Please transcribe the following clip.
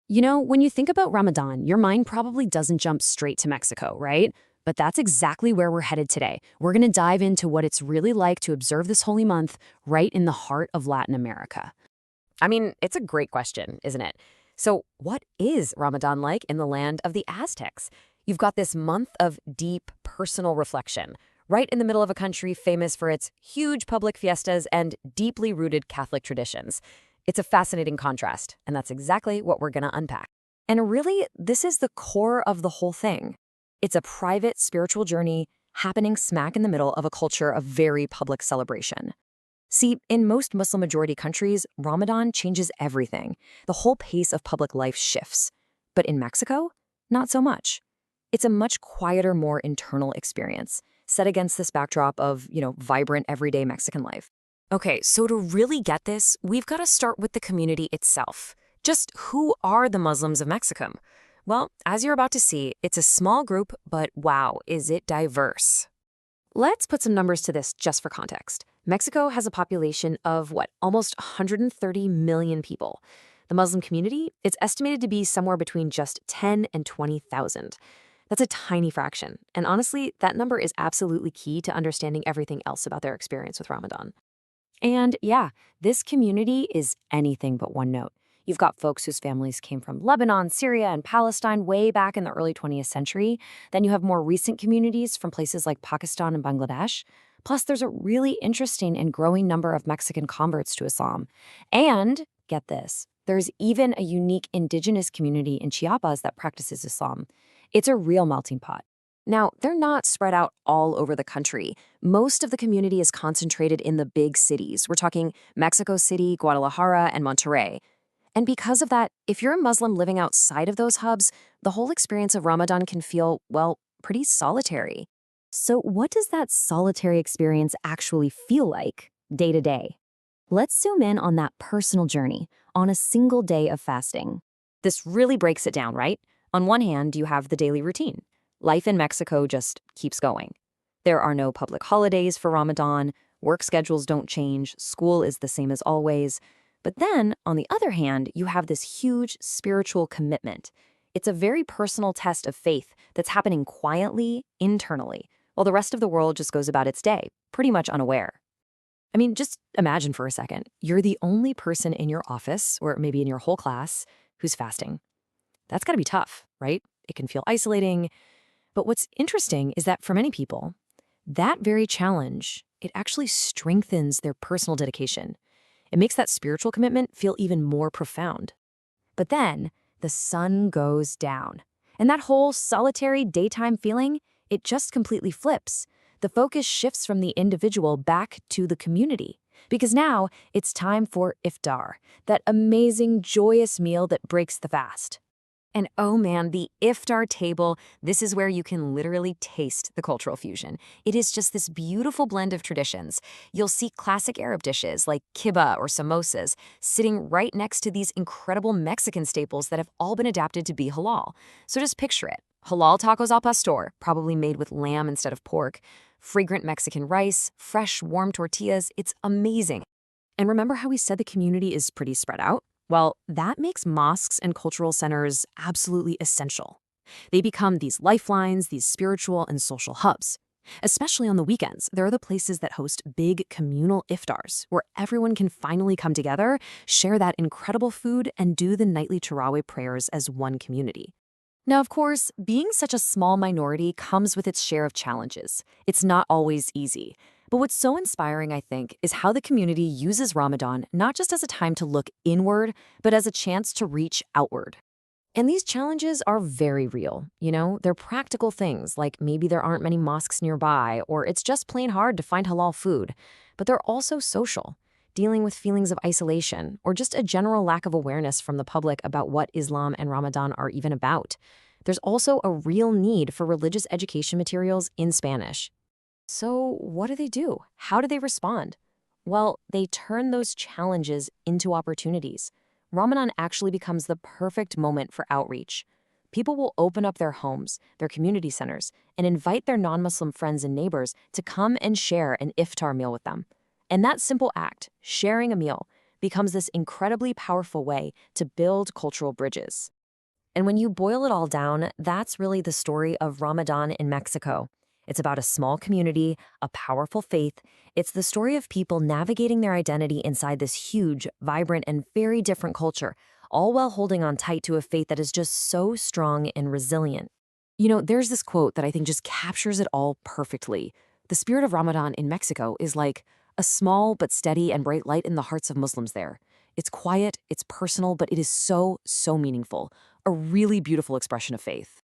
You know, when you think about Ramadan, your mind probably doesn't jump straight to Mexico, right? But that's exactly where we're headed today. We're going to dive into what it's really like to observe this holy month right in the heart of Latin America. I mean, it's a great question, isn't it? So, what is Ramadan like in the land of the Aztecs? You've got this month of deep personal reflection, right in the middle of a country famous for its huge public fiestas and deeply rooted Catholic traditions. It's a fascinating contrast, and that's exactly what we're going to unpack. And really, this is the core of the whole thing. It's a private spiritual journey happening smack in the middle of a culture of very public celebration. See, in most Muslim-majority countries, Ramadan changes everything. The whole pace of public life shifts. But in Mexico, not so much. It's a much quieter, more internal experience, set against this backdrop of, vibrant everyday Mexican life. Okay, so to really get this, we've got to start with the community itself. Just who are the Muslims of Mexico? Well, as you're about to see, it's a small group, but wow, is it diverse. Let's put some numbers to this just for context. Mexico has a population of, almost 130 million people. The Muslim community, it's estimated to be somewhere between just 10 and 20,000. That's a tiny fraction, and honestly, that number is absolutely key to understanding everything else about their experience with Ramadan. And yeah, this community is anything but one note. You've got folks whose families came from Lebanon, Syria, and Palestine way back in the early 20th century. Then you have more recent communities from places like Pakistan and Bangladesh. Plus, there's a really interesting and growing number of Mexican converts to Islam. And, get this, there's even a unique indigenous community in Chiapas that practices Islam. It's a real melting pot. Now, they're not spread out all over the country. Most of the community is concentrated in the big cities. We're talking Mexico City, Guadalajara, and Monterrey. And because of that, if you're a Muslim living outside of those hubs, the whole experience of Ramadan can feel, pretty solitary. So what does that solitary experience actually feel like, day to day? Let's zoom in on that personal journey, on a single day of fasting. This really breaks it down, right? On one hand, you have the daily routine. Life in Mexico just keeps going. There are no public holidays for Ramadan, work schedules don't change, school is the same as always. But then, on the other hand, you have this huge spiritual commitment. It's a very personal test of faith that's happening quietly, internally, while the rest of the world just goes about its day, pretty much unaware. I mean, just imagine for a second, you're the only person in your office, or maybe in your whole class, who's fasting. That's gotta be tough, right? It can feel isolating. But what's interesting is that for many people, that very challenge, it actually strengthens their personal dedication. It makes that spiritual commitment feel even more profound. But then, the sun goes down. And that whole solitary daytime feeling, it just completely flips. The focus shifts from the individual back to the community. Because now, it's time for iftar, that amazing, joyous meal that breaks the fast. And oh man, the Iftar Table, this is where you can literally taste the cultural fusion. It is just this beautiful blend of traditions. You'll see classic Arab dishes like kibbeh or samosas sitting right next to these incredible Mexican staples that have all been adapted to be halal. So just picture it. Halal tacos al pastor, probably made with lamb instead of pork, fragrant Mexican rice, fresh, warm tortillas. It's amazing. And remember how we said the community is pretty spread out? Well, that makes mosques and cultural centers absolutely essential. They become these lifelines, these spiritual and social hubs. Especially on the weekends, they're the places that host big communal iftars, where everyone can finally come together, share that incredible food, and do the nightly Tarawih prayers as one community. Now, of course, being such a small minority comes with its share of challenges. It's not always easy. But what's so inspiring, I think, is how the community uses Ramadan not just as a time to look inward, but as a chance to reach outward. And these challenges are very real, They're practical things, like maybe there aren't many mosques nearby, or it's just plain hard to find halal food. But they're also social, dealing with feelings of isolation, or just a general lack of awareness from the public about what Islam and Ramadan are even about. There's also a real need for religious education materials in Spanish. So what do? How do they respond? Well, they turn those challenges into opportunities. Ramadan actually becomes the perfect moment for outreach. People will open up their homes, their community centers, and invite their non-Muslim friends and neighbors to come and share an iftar meal with them. And that simple act, sharing a meal, becomes this incredibly powerful way to build cultural bridges. And when you boil it all down, that's really the story of Ramadan in Mexico. It's about a small community, a powerful faith. It's the story of people navigating their identity inside this huge, vibrant, and very different culture, all while holding on tight to a faith that is just so strong and resilient. There's this quote that I think just captures it all perfectly. The spirit of Ramadan in Mexico is like a small but steady and bright light in the hearts of Muslims there. It's quiet, it's personal, but it is so, so meaningful. A really beautiful expression of faith.